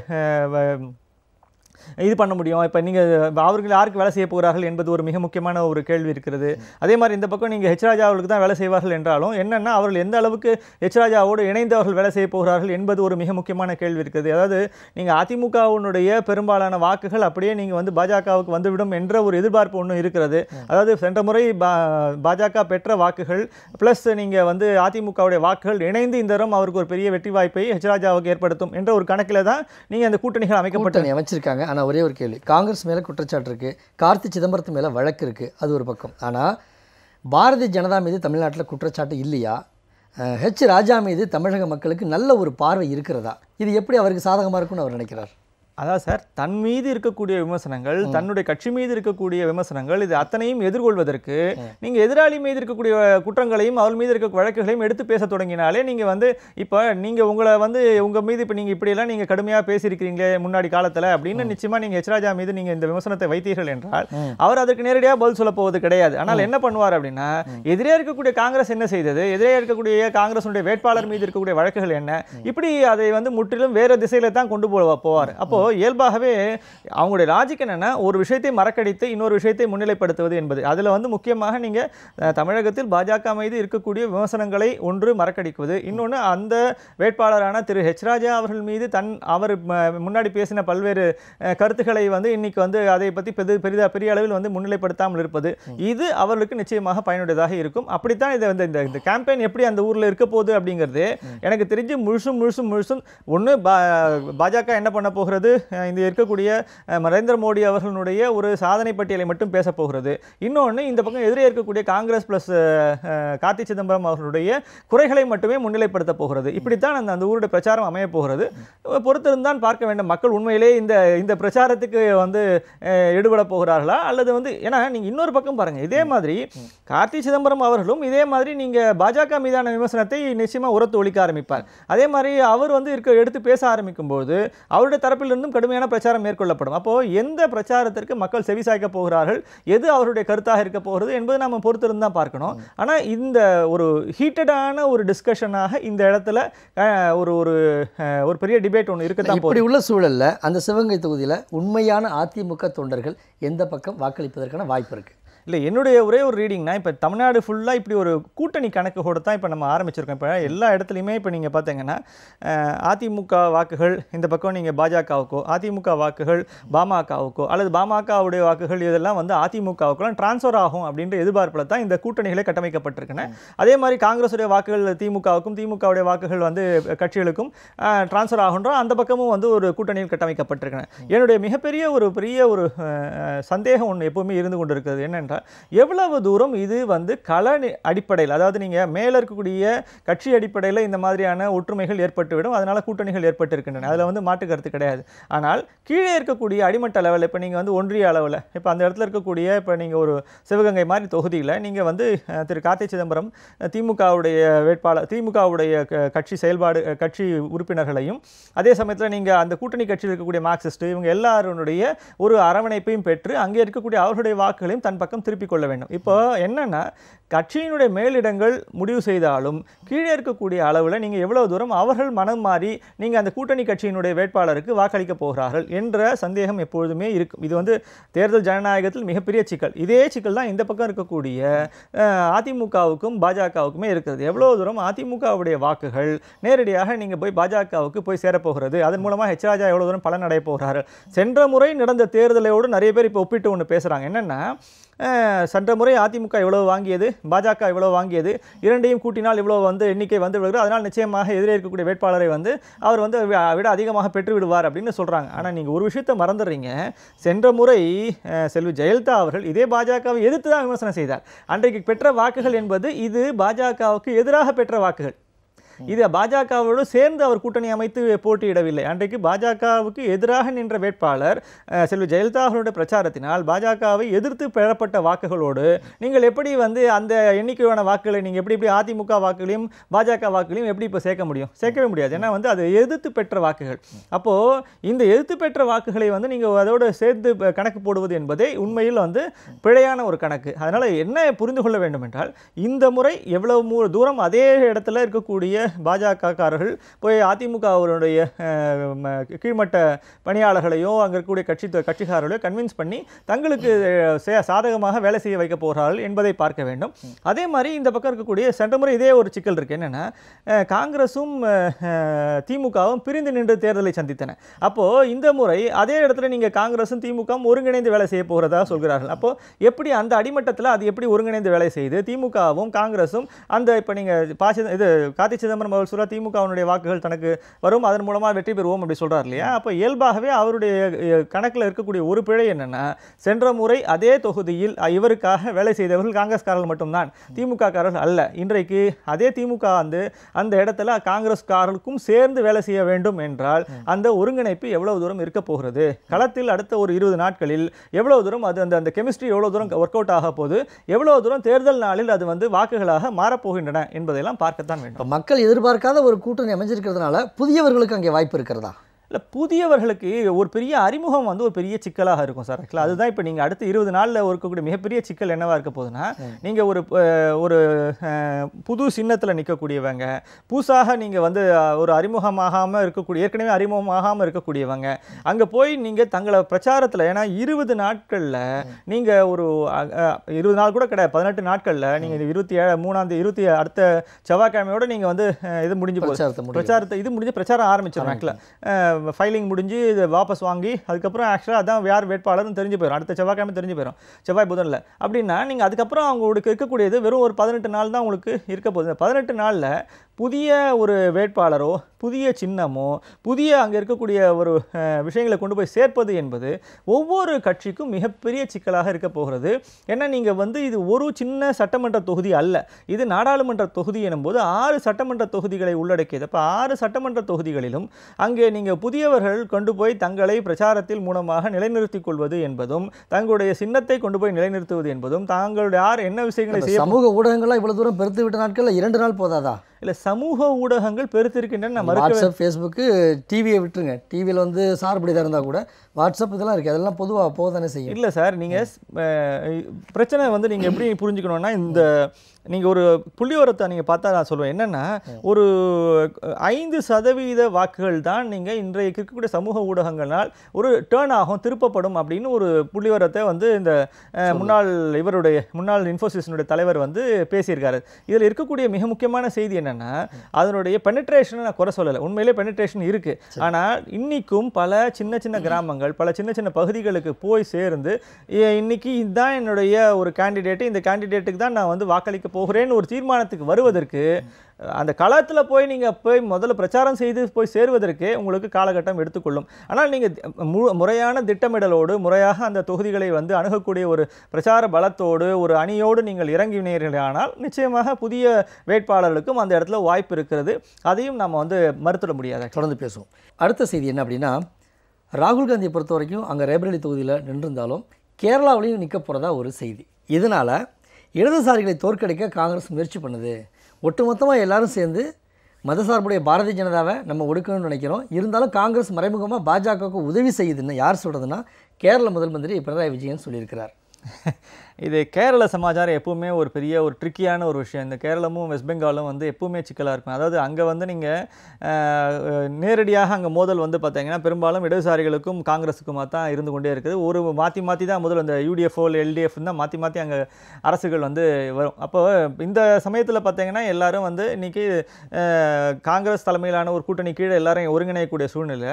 இது பண்ண முடியும். இப்போ நீங்கள் அவர்கள் யாருக்கு வேலை செய்ய போகிறார்கள் என்பது ஒரு மிக முக்கியமான ஒரு கேள்வி இருக்கிறது. அதே மாதிரி இந்த பக்கம் நீங்கள் ஹெச் ராஜா அவர்களுக்கு தான் வேலை செய்வார்கள் என்றாலும் என்னென்னா அவர்கள் எந்த அளவுக்கு ஹெச் ராஜாவோடு இணைந்து அவர்கள் வேலை செய்ய போகிறார்கள் என்பது ஒரு மிக முக்கியமான கேள்வி இருக்குது. அதாவது நீங்கள் அதிமுகவினுடைய பெரும்பாலான வாக்குகள் அப்படியே நீங்கள் பாஜகவுக்கு வந்துவிடும் என்ற ஒரு எதிர்பார்ப்பு ஒன்று இருக்கிறது. அதாவது சென்ற முறை பாஜக பெற்ற வாக்குகள் ப்ளஸ் நீங்கள் அதிமுகவுடைய வாக்குகள் இணைந்து இந்த தரம் அவருக்கு ஒரு பெரிய வெற்றி வாய்ப்பை ஹெச் ராஜாவுக்கு ஏற்படுத்தும் என்ற ஒரு கணக்கில் தான் நீங்கள் அந்த கூட்டணிகள் அமைச்சிருக்காங்க. ஆனால் ஒரே ஒரு கேள்வி, காங்கிரஸ் மேலே குற்றச்சாட்டு இருக்குது, கார்த்தி சிதம்பரத்து மேலே வழக்கு இருக்குது, அது ஒரு பக்கம். ஆனால் பாரதிய ஜனதா மீது தமிழ்நாட்டில் குற்றச்சாட்டு இல்லையா? ஹெச் ராஜா மீது தமிழக மக்களுக்கு நல்ல ஒரு பார்வை இருக்கிறதா? இது எப்படி அவருக்கு சாதகமாக இருக்கும்னு அவர் நினைக்கிறார்? அதான் சார், தன் மீது இருக்கக்கூடிய விமர்சனங்கள், தன்னுடைய கட்சி மீது இருக்கக்கூடிய விமர்சனங்கள், இது அத்தனையும் எதிர்கொள்வதற்கு நீங்கள் எதிராளி மீது இருக்கக்கூடிய குற்றங்களையும் அவர் மீது இருக்க வழக்குகளையும் எடுத்து பேச தொடங்கினாலே நீங்கள் இப்போ நீங்கள் உங்களை உங்கள் மீது இப்போ நீங்கள் இப்படியெல்லாம் நீங்கள் கடுமையாக பேசியிருக்கிறீங்களே முன்னாடி காலத்தில் அப்படின்னு நிச்சயமாக நீங்கள் ஹெச் ராஜா மீது நீங்கள் இந்த விமர்சனத்தை வைத்தீர்கள் என்றால் அவர் அதற்கு நேரடியாக பதில் சொல்ல போவது கிடையாது. ஆனால் என்ன பண்ணுவார் அப்படின்னா, எதிரே இருக்கக்கூடிய காங்கிரஸ் என்ன செய்தது, எதிரே இருக்கக்கூடிய காங்கிரஸுடைய வேட்பாளர் மீது இருக்கக்கூடிய வழக்குகள் என்ன, இப்படி அதை முற்றிலும் வேறு திசையில தான் கொண்டு போவார். அப்போ இயல்பாகவே அவங்களுடைய லாஜிக் என்னன்னா, ஒரு விஷயத்தை மறக்கடித்து இன்னொரு விஷயத்தை முன்னிலைப்படுத்துவது என்பது. அதில் முக்கியமாக நீங்கள் தமிழகத்தில் பாஜக மீது இருக்கக்கூடிய விமர்சனங்களை ஒன்று மறக்கடிக்குவது, இன்னொன்று அந்த வேட்பாளரான திரு ஹெச் ராஜா அவர்கள் மீது அவர் முன்னாடி பேசின பல்வேறு கருத்துக்களை இன்னைக்கு அதை பற்றி பெரிய அளவில் முன்னிலைப்படுத்தாமல் இருப்பது, இது அவர்களுக்கு நிச்சயமாக பயனுடையதாக இருக்கும். அப்படித்தான் இதை இந்த கேம்பெயின் எப்படி அந்த ஊரில் இருக்க போகுது அப்படிங்கிறது எனக்கு தெரிஞ்சு முழுசும் ஒன்று பாஜக என்ன பண்ண போகிறது, இந்த இருக்கக்கூடிய நரேந்திர மோடி அவர்களுடைய ஒரு சாதனை பட்டியலை மட்டும் பேச போகிறது. இன்னொன்று இந்த பக்கம் எதிரே இருக்கக்கூடிய காங்கிரஸ் பிளஸ் கார்த்தி சிதம்பரம் அவர்களுடைய குறைகளை மட்டுமே முன்னிலைப்படுத்த போகிறது. இப்படித்தான் அந்த ஊருடைய பிரச்சாரம் அமைய போகிறது. பொறுத்திருந்தான் பார்க்க வேண்டும் மக்கள் உண்மையிலே இந்த பிரச்சாரத்துக்கு எடுபட போகிறார்களா அல்லது ஏன்னா நீங்கள் இன்னொரு பக்கம் பாருங்க, இதே மாதிரி கார்த்தி சிதம்பரம் அவர்களும் இதே மாதிரி நீங்கள் பாஜக மீதான விமர்சனத்தை நிச்சயமாக உரத்து ஒழிக்க ஆரம்பிப்பார். அதே மாதிரி அவர் எடுத்து பேச ஆரம்பிக்கும் போது அவருடைய தரப்பிலிருந்தும் கடுமையான பிரச்சாரம் மேற்கொள்ளப்படும். அப்போ எந்த பிரச்சாரத்திற்கு மக்கள் செவிசாய்க்க போகிறார்கள், எது அவருடைய கருத்தாக இருக்க போகிறது என்பது நம்ம பொறுத்திருந்து தான் பார்க்கணும். ஆனால் இந்த ஒரு ஹீட்டடான ஒரு டிஸ்கஷனாக இந்த இடத்துல ஒரு பெரிய டிபேட் ஒன்று இருக்கத்தான். இப்படி உள்ள சூழலில் அந்த சிவகங்கை தொகுதியில் உண்மையான அதிமுக தொண்டர்கள் எந்த பக்கம் வாக்களிப்பதற்கான வாய்ப்பு இருக்குது? இல்லை, என்னுடைய ஒரே ஒரு ரீடிங்னா, இப்போ தமிழ்நாடு ஃபுல்லாக இப்படி ஒரு கூட்டணி கணக்கோடு தான் இப்போ நம்ம ஆரம்பிச்சிருக்கோம். இப்போ எல்லா இடத்துலையுமே இப்போ நீங்கள் பார்த்தீங்கன்னா அதிமுக வாக்குகள் இந்த பக்கம் நீங்கள் பாஜகவுக்கோ, அதிமுக வாக்குகள் பாமகவுக்கோ, அல்லது பாமகவுடைய வாக்குகள் இதெல்லாம் அதிமுகவுக்கெல்லாம் டிரான்ஸ்ஃபர் ஆகும் அப்படின்ற எதிர்பார்ப்பில் தான் இந்த கூட்டணிகளே கட்டமைக்கப்பட்டிருக்கின்றன. அதே மாதிரி காங்கிரஸுடைய வாக்குகள் திமுகவுக்கும், திமுகவுடைய வாக்குகள் கட்சிகளுக்கும் டிரான்ஸ்ஃபர் ஆகுன்ற அந்த பக்கமும் ஒரு கூட்டணியில் கட்டமைக்கப்பட்டிருக்கின்றன. என்னுடைய மிகப்பெரிய ஒரு சந்தேகம் ஒன்று எப்போவுமே இருந்து கொண்டு இருக்கிறது என்னென்றால், எவ்வளவு தூரம் இது கள அடிப்படையில், அதாவது நீங்கள் மேலே இருக்கக்கூடிய கட்சி அடிப்படையில் இந்த மாதிரியான ஒற்றுமைகள் ஏற்பட்டுவிடும், அதனால் கூட்டணிகள் ஏற்பட்டிருக்கின்றன, அதில் மாற்று கருத்து கிடையாது. ஆனால் கீழே இருக்கக்கூடிய அடிமட்ட லெவலில் இப்போ நீங்கள் ஒன்றிய அளவில் இப்போ அந்த இடத்துல இருக்கக்கூடிய இப்போ நீங்கள் ஒரு சிவகங்கை மாதிரி தொகுதியில் நீங்கள் திரு கார்த்தி சிதம்பரம் திமுகவுடைய வேட்பாளர், திமுகவுடைய கட்சி உறுப்பினர்களையும், அதே சமயத்தில் நீங்கள் அந்த கூட்டணி கட்சியில் இருக்கக்கூடிய மார்க்சிஸ்ட் இவங்க எல்லாருடைய ஒரு அரவணைப்பையும் பெற்று அங்கே இருக்கக்கூடிய அவர்களுடைய வாக்குகளையும் தன் பக்கம் திருப்பிக் கொள்ள வேண்டும். இப்போ என்னன்னா, கட்சியினுடைய மேலிடங்கள் முடிவு செய்தாலும் கீழே இருக்கக்கூடிய அளவில் நீங்கள் எவ்வளவு தூரம் அவர்கள் மனம் மாறி நீங்கள் அந்த கூட்டணி கட்சியினுடைய வேட்பாளருக்கு வாக்களிக்க போகிறார்கள் என்ற சந்தேகம் எப்பொழுதுமே இருக்கும். இது வந்து தேர்தல் ஜனநாயகத்தில் மிகப்பெரிய சிக்கல். இதே சிக்கல் தான் இந்த பக்கம் இருக்கக்கூடிய அதிமுகவுக்கும் பாஜகவுக்குமே இருக்கிறது. எவ்வளோ தூரம் அதிமுகவுடைய வாக்குகள் நேரடியாக நீங்கள் போய் பாஜகவுக்கு போய் சேரப்போகிறது, அதன் மூலமாக ஹெச் ராஜா எவ்வளோ தூரம் பலன் அடைய போகிறார்கள். சென்ற முறை நடந்த தேர்தலோடு நிறைய பேர் இப்போ ஒப்பிட்டு ஒன்று பேசுகிறாங்க. என்னென்னா சென்ற முறை அதிமுக இவ்வளவு வாங்கியது, பாஜக இவ்வளவு வாங்கியது, இரண்டையும் கூட்டினால் இவ்வளோ வந்து எண்ணிக்கை வந்து விடுகிறது, அதனால் நிச்சயமாக எதிரே இருக்கக்கூடிய வேட்பாளரை வந்து அவர் வந்து விட அதிகமாக பெற்று விடுவார் அப்படின்னு சொல்கிறாங்க. ஆனால் நீங்கள் ஒரு விஷயத்தை மறந்துடுறீங்க. சென்ற முறை செல்வி ஜெயலலிதா அவர்கள் இதே பாஜகவை எதிர்த்து தான் விமர்சனம் செய்தார். அன்றைக்கு பெற்ற வாக்குகள் என்பது இது பாஜகவுக்கு எதிராக பெற்ற வாக்குகள். இது பாஜகவோடு சேர்ந்து அவர் கூட்டணி அமைத்து போட்டியிடவில்லை. அன்றைக்கு பாஜகவுக்கு எதிராக நின்ற வேட்பாளர் செல்வி ஜெயலலிதா அவர்களுடைய பிரச்சாரத்தினால் பாஜகவை எதிர்த்து பெறப்பட்ட வாக்குகளோடு நீங்கள் எப்படி வந்து அந்த எண்ணிக்கையான வாக்குகளை நீங்கள் எப்படி அதிமுக வாக்குகளையும் பாஜக வாக்குகளையும் எப்படி இப்போ சேர்க்க முடியும்? சேர்க்கவே முடியாது. ஏன்னா வந்து அது எதிர்த்து பெற்ற வாக்குகள். அப்போது இந்த எதிர்த்து பெற்ற வாக்குகளை வந்து நீங்கள் அதோடு சேர்த்து கணக்கு போடுவது என்பதே உண்மையில் வந்து பிழையான ஒரு கணக்கு. அதனால் என்ன புரிந்து கொள்ள வேண்டும் என்றால், இந்த முறை எவ்வளவு தூரம் அதே இடத்துல இருக்கக்கூடிய பாஜகக்காரர்கள் போய் அதிமுகவுடைய கீழ்மட்ட பணியாளர்களையோ அங்கே இருக்கக்கூடிய கட்சிக்காரர்களையோ கன்வின்ஸ் பண்ணி தங்களுக்கு சாதகமாக வேலை செய்ய வைக்க போகிறார்கள் என்பதை பார்க்க வேண்டும். அதே மாதிரி இந்த பக்கம் இருக்கக்கூடிய சென்ற முறை இதே ஒரு சிக்கல் இருக்குது. என்னென்னா காங்கிரஸும் திமுகவும் பிரிந்து நின்று தேர்தலை சந்தித்தன. அப்போது இந்த முறை அதே இடத்துல நீங்கள் காங்கிரஸும் திமுகவும் ஒருங்கிணைந்து வேலை செய்ய போகிறதா சொல்கிறார்கள். அப்போது எப்படி அந்த அடிமட்டத்தில் அது எப்படி ஒருங்கிணைந்து வேலை செய்து திமுகவும் காங்கிரஸும் அந்த இப்போ நீங்கள் கார்த்தி சிதம்பரம் அவர்கள் சொல்ல திமுகவுடைய வாக்குகள் தனக்கு வரும், அதன் மூலமாக வெற்றி பெறுவோம் அப்படி சொல்றார் இல்லையா? அப்போ இயல்பாகவே அவருடைய கணக்கில் இருக்கக்கூடிய ஒரு பிழை என்னன்னா, சென்ற முறை அதே தொகுதியில் இவருக்காக வேலை செய்தவர்கள் காங்கிரஸ்காரர்கள் மட்டும்தான், திமுக காரர்கள் அல்ல. இன்றைக்கு அதே திமுக வந்து அந்த இடத்துல காங்கிரஸ்காரர்களுக்கும் சேர்ந்து வேலை செய்ய வேண்டும் என்றால் அந்த ஒருங்கிணைப்பு எவ்வளவு தூரம் இருக்க போகிறது, களத்தில் அடுத்த ஒரு 20 நாட்களில் எவ்வளவு தூரம் அது அந்த கெமிஸ்ட்ரி எவ்வளவு தூரம் ஒர்க் அவுட் ஆக போது, எவ்வளவு தூரம் தேர்தல் நாளில் அது வந்து வாக்குகளாக மாறப்போகின்றன என்பதையெல்லாம் பார்க்கத்தான் வேண்டும். மக்கள் எதிர்பார்க்காத ஒரு கூட்டணி அமைஞ்சிருக்கிறதுனால புதியவர்களுக்கு அங்கே வாய்ப்பு இருக்கிறதா? இல்லை, புதியவர்களுக்கு ஒரு பெரிய அறிமுகம் வந்து ஒரு பெரிய சிக்கலாக இருக்கும் சார். ஆக்சுவலாக அதுதான் இப்போ நீங்கள் அடுத்த 20 நாளில் இருக்கக்கூடிய மிகப்பெரிய சிக்கல் என்னவாக இருக்க போகுதுன்னா, நீங்கள் ஒரு புது சின்னத்தில் நிற்கக்கூடியவங்க, புதுசாக நீங்கள் வந்து ஒரு அறிமுகமாகாமல் இருக்கக்கூடிய, ஏற்கனவே அறிமுகமாகாமல் இருக்கக்கூடியவங்க அங்கே போய் நீங்கள் தங்களை பிரச்சாரத்தில், ஏன்னா 20 நாட்களில் நீங்கள் ஒரு 20 நாள் கூட கிடையாது, 18 நாட்களில் நீங்கள் 23 அடுத்த செவ்வாய்க்கிழமையோடு நீங்கள் வந்து இது முடிஞ்சு பிரச்சாரத்தை இது முடிஞ்சு பிரச்சாரம் ஆரம்பிச்சிடும். ஆக்சுவலாக ஃபைலிங் முடிஞ்சு இதை வாபஸ் வாங்கி அதுக்கப்புறம் ஆக்சுவலாக அதான் யார் வேட்பாளர்னு தெரிஞ்சு போயிடும், அடுத்த செவ்வாய்க்கிழமை தெரிஞ்சு போயிடும், செவ்வாய் புதனில். அப்படின்னா நீங்கள் அதுக்கப்புறம் அவங்களுக்கு இருக்கக்கூடியது வெறும் ஒரு 18 நாள் தான் உங்களுக்கு இருக்க போகுது. 18 நாளில் புதிய ஒரு வேட்பாளரோ புதிய சின்னமோ புதிய அங்கே இருக்கக்கூடிய ஒரு விஷயங்களை கொண்டு போய் சேர்ப்பது என்பது ஒவ்வொரு கட்சிக்கும் மிகப்பெரிய சிக்கலாக இருக்க போகிறது. ஏன்னா நீங்கள் வந்து இது ஒரு சின்ன சட்டமன்ற தொகுதி அல்ல, இது நாடாளுமன்ற தொகுதி எனும்போது 6 சட்டமன்ற தொகுதிகளை உள்ளடக்கியது. அப்போ 6 சட்டமன்ற தொகுதிகளிலும் அங்கே நீங்கள் புதியவர்கள் கொண்டு போய் தங்களை பிரச்சாரத்தில் மூலமாக நிலைநிறுத்திக் கொள்வது என்பதும், தங்களுடைய சின்னத்தை கொண்டு போய் நிலைநிறுத்துவது என்பதும், தாங்களுடைய யார் என்ன விஷயங்களை செய்ய சமூக ஊடகங்கள்லாம் இவ்வளவு தூரம் பெருத்து விட்ட நாட்களில் 2 நாள் போதாதா? இல்லை, சமூக ஊடகங்கள் பெருத்திருக்கின்றன. வாட்ஸ்அப், ஃபேஸ்புக்கு, டிவியை விட்டுருங்க. டிவியில் வந்து சார்படிதான் இருந்தால் கூட வாட்ஸ்அப் இதெல்லாம் இருக்குது, அதெல்லாம் பொதுவாக போக தானே செய்யும். இல்லை சார், நீங்கள் பிரச்சனை வந்து நீங்கள் எப்படி புரிஞ்சுக்கணுன்னா, இந்த நீங்கள் ஒரு புள்ளிவரத்தை நீங்கள் பார்த்தா நான் சொல்லுவேன் என்னென்னா, ஒரு 5% வாக்குகள் தான் நீங்கள் இன்றைக்கு இருக்கக்கூடிய சமூக ஊடகங்களால் ஒரு டேர்ன் ஆகும், திருப்பப்படும் அப்படின்னு ஒரு புள்ளிவரத்தை வந்து இந்த முன்னாள் இன்ஃபோசிஸினுடைய தலைவர் வந்து பேசியிருக்காரு. இதில் இருக்கக்கூடிய மிக முக்கியமான செய்தி என்னென்னா, அதனுடைய பெனிட்ரேஷனை நான் குறை சொல்லலை, உண்மையிலே பெனிட்ரேஷன் இருக்குது. ஆனால் இன்றைக்கும் பல சின்ன சின்ன கிராமங்கள், பல சின்ன சின்ன பகுதிகளுக்கு போய் சேர்ந்து இன்னைக்கு இதுதான் என்னுடைய ஒரு கேண்டிடேட்டு, இந்த கேண்டிடேட்டுக்கு தான் நான் வந்து வாக்களிக்க போகிறேன்னு ஒரு தீர்மானத்துக்கு வருவதற்கு, அந்த களத்தில் போய் நீங்கள் போய் முதல்ல பிரச்சாரம் செய்து போய் சேருவதற்கு உங்களுக்கு காலகட்டம் எடுத்துக்கொள்ளும். ஆனால் நீங்கள் முறையான திட்டமிடலோடு முறையாக அந்த தொகுதிகளை வந்து அணுகக்கூடிய ஒரு பிரச்சார பலத்தோடு ஒரு அணியோடு நீங்கள் இறங்கினீர்களானால் நிச்சயமாக புதிய வேட்பாளர்களுக்கும் அந்த இடத்துல வாய்ப்பு இருக்கிறது. அதையும் நம்ம வந்து மறுத்துட முடியாது. தொடர்ந்து பேசுவோம். அடுத்த செய்தி என்ன அப்படின்னா, ராகுல் காந்தியை பொறுத்த வரைக்கும் அங்கே ரேபரேலி தொகுதியில் நின்றிருந்தாலும் கேரளாவிலையும் நிற்க போகிறதா ஒரு செய்தி. இதனால் இடதுசாரிகளை தோற்கடிக்க காங்கிரஸ் முயற்சி பண்ணுது. ஒட்டுமொத்தமாக எல்லாரும் சேர்ந்து மதசார்புடைய பாரதிய ஜனதாவை நம்ம ஒடுக்கணும்னு நினைக்கிறோம். இருந்தாலும் காங்கிரஸ் மறைமுகமாக பாஜகவுக்கு உதவி செய்யுதுன்னு யார் சொல்கிறதுன்னா, கேரள முதல் மந்திரி பினராயி விஜயன் சொல்லியிருக்கிறார். இது கேரள சமாச்சாரம் எப்பவுமே ஒரு பெரிய ஒரு ட்ரிக்கியான ஒரு விஷயம். இந்த கேரளமும் வெஸ்ட் பெங்காலும் வந்து எப்பவுமே சிக்கலாக இருக்கும். அதாவது அங்கே வந்து நீங்கள் நேரடியாக அங்கே மோதல் வந்து பார்த்தீங்கன்னா பெரும்பாலும் இடதுசாரிகளுக்கும் காங்கிரஸுக்குமா தான் இருந்து கொண்டே இருக்குது. ஒரு மாற்றி மாற்றி தான் முதல்ல அந்த யூடிஎஃப்ஓ எல்டிஎஃப் தான் மாற்றி மாற்றி அங்கே அரசுகள் வந்து வரும். அப்போ இந்த சமயத்தில் பார்த்தீங்கன்னா எல்லாரும் வந்து இன்னைக்கு காங்கிரஸ் தலைமையிலான ஒரு கூட்டணி கீழே எல்லாரும் ஒருங்கிணையக்கூடிய சூழ்நிலை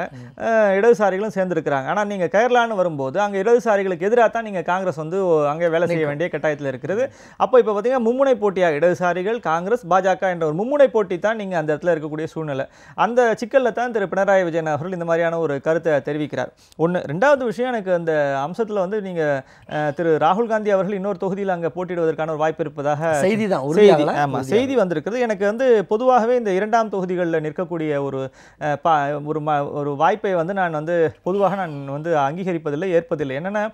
இடதுசாரிகளும் சேர்ந்துருக்கிறாங்க. ஆனால் நீங்கள் கேரளான்னு வரும்போது அங்கே இடதுசாரிகளுக்கு எதிராக தான் நீங்கள் காங்கிரஸ் வந்து அங்கே வேலை செய்ய வேண்டிய கட்டாயத்தில் இருக்கிறது. அப்போ இப்போ பார்த்தீங்கன்னா மும்முனை போட்டியாக இடதுசாரிகள் காங்கிரஸ் பாஜக என்ற ஒரு மும்முனை போட்டி தான் நீங்கள் அந்த இடத்துல இருக்கக்கூடிய சூழ்நிலை. அந்த சிக்கலில் தான் திரு பினராயி விஜயன் அவர்கள் இந்த மாதிரியான ஒரு கருத்தை தெரிவிக்கிறார். ஒன்று. ரெண்டாவது விஷயம், எனக்கு அந்த அம்சத்தில் வந்து நீங்கள் திரு ராகுல் காந்தி அவர்கள் இன்னொரு தொகுதியில் அங்கே போட்டியிடுவதற்கான ஒரு வாய்ப்பு இருப்பதாக செய்தி வந்திருக்கிறது. எனக்கு வந்து பொதுவாகவே இந்த இரண்டாம் தொகுதிகளில் நிற்கக்கூடிய ஒரு வாய்ப்பை வந்து நான் வந்து பொதுவாக நான் வந்து அங்கீகரிப்பதில்லை, ஏற்பதில்லை. என்னென்னா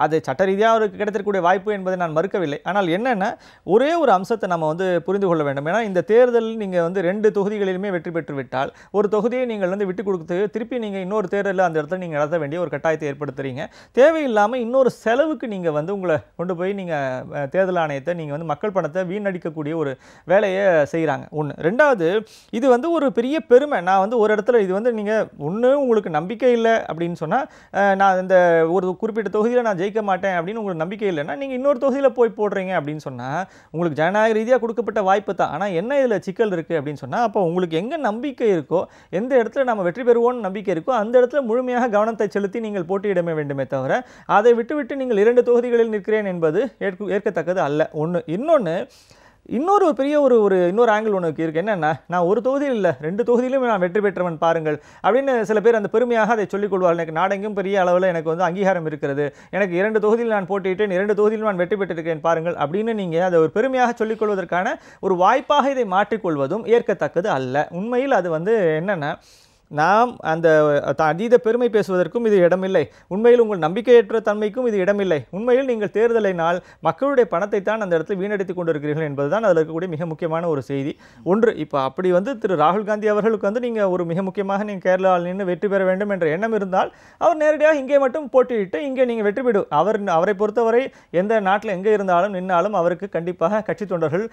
அது சட்ட ரீதியாக அவருக்கு கிடைத்திருக்கக்கூடிய வாய்ப்பு என்பதை நான் மறுக்கவில்லை. ஆனால் என்னென்னா ஒரே ஒரு அம்சத்தை நம்ம வந்து புரிந்து கொள்ள வேண்டும். ஏன்னா இந்த தேர்தலில் நீங்கள் வந்து 2 தொகுதிகளிலுமே வெற்றி பெற்று விட்டால் ஒரு தொகுதியை நீங்கள் வந்து விட்டு கொடுத்து திருப்பி நீங்கள் இன்னொரு தேர்தலில் அந்த இடத்துல நீங்கள் நடத்த வேண்டிய ஒரு கட்டாயத்தை ஏற்படுத்துறீங்க. தேவையில்லாமல் இன்னொரு செலவுக்கு நீங்கள் வந்து உங்களை கொண்டு போய் நீங்கள் தேர்தல் ஆணையத்தை நீங்கள் வந்து மக்கள் பணத்தை வீணடிக்கக்கூடிய ஒரு வேலையை செய்கிறாங்க. ஒன்று. ரெண்டாவது, இது வந்து ஒரு பெரிய பெருமை. நான் வந்து ஒரு இடத்துல இது வந்து நீங்கள் ஒன்று உங்களுக்கு நம்பிக்கை இல்லை அப்படின்னு சொன்னால், நான் இந்த ஒரு குறிப்பிட்ட தொகுதியில் நான் ஜெயிக்க மாட்டேன் அப்படின்னு உங்களுக்கு நம்பிக்கை இல்லைன்னா நீங்கள் இன்னொரு தொகுதியில் போய் போடுறீங்க அப்படின்னு சொன்னால் உங்களுக்கு ஜனநாயக ரீதியாக கொடுக்கப்பட்ட வாய்ப்பு தான். ஆனால் என்ன இதில் சிக்கல் இருக்குது அப்படின்னு சொன்னால், அப்போ உங்களுக்கு எங்கே நம்பிக்கை இருக்கோ, எந்த இடத்துல நம்ம வெற்றி பெறுவோம்னு நம்பிக்கை இருக்கோ அந்த இடத்துல முழுமையாக கவனத்தை செலுத்தி நீங்கள் போட்டியிடமே வேண்டுமே தவிர அதை விட்டுவிட்டு நீங்கள் 2 தொகுதிகளில் நிற்கிறேன் என்பது ஏற்கத்தக்கது அல்ல. ஒன்று. இன்னொரு பெரிய இன்னொரு ஆங்கிள் ஒன்று இருக்குது. என்னென்னா, நான் ஒரு தொகுதியில் இல்லை 2 தொகுதியிலும் நான் வெற்றி பெற்றவன் பாருங்கள் அப்படின்னு சில பேர் அந்த பெருமையாக அதை சொல்லிக் கொள்வார்கள். எனக்கு நாடெங்கும் பெரிய அளவில் எனக்கு வந்து அங்கீகாரம் இருக்கிறது, எனக்கு 2 தொகுதியில் நான் போட்டியிட்டேன், 2 தொகுதியில் நான் வெற்றி பெற்றிருக்கேன் பாருங்கள் அப்படின்னு நீங்கள் அதை ஒரு பெருமையாக சொல்லிக் கொள்வதற்கான ஒரு வாய்ப்பாக இதை மாற்றிக்கொள்வதும் ஏற்கத்தக்கது அல்ல. உண்மையில் அது வந்து என்னென்னா, நாம் அந்த அதீத பெருமை பேசுவதற்கும் இது இடமில்லை. உண்மையில் உங்கள் நம்பிக்கையற்ற தன்மைக்கும் இது இடமில்லை. உண்மையில் நீங்கள் தேர்தலினால் மக்களுடைய பணத்தை தான் அந்த இடத்துல வீணடித்து கொண்டிருக்கிறீர்கள் என்பதுதான் அதில் இருக்கக்கூடிய மிக முக்கியமான ஒரு செய்தி. ஒன்று. இப்போ அப்படி வந்து திரு ராகுல் காந்தி அவர்களுக்கு வந்து நீங்கள் ஒரு மிக முக்கியமாக நீங்கள் கேரளாவில் நின்று வெற்றி பெற வேண்டும் என்ற எண்ணம் இருந்தால் அவர் நேரடியாக இங்கே மட்டும் போட்டியிட்டு இங்கே நீங்கள் வெற்றி பெறும். அவரை பொறுத்தவரை எந்த நாட்டில் எங்கே இருந்தாலும் நின்னாலும் அவருக்கு கண்டிப்பாக கட்சி தொண்டர்கள்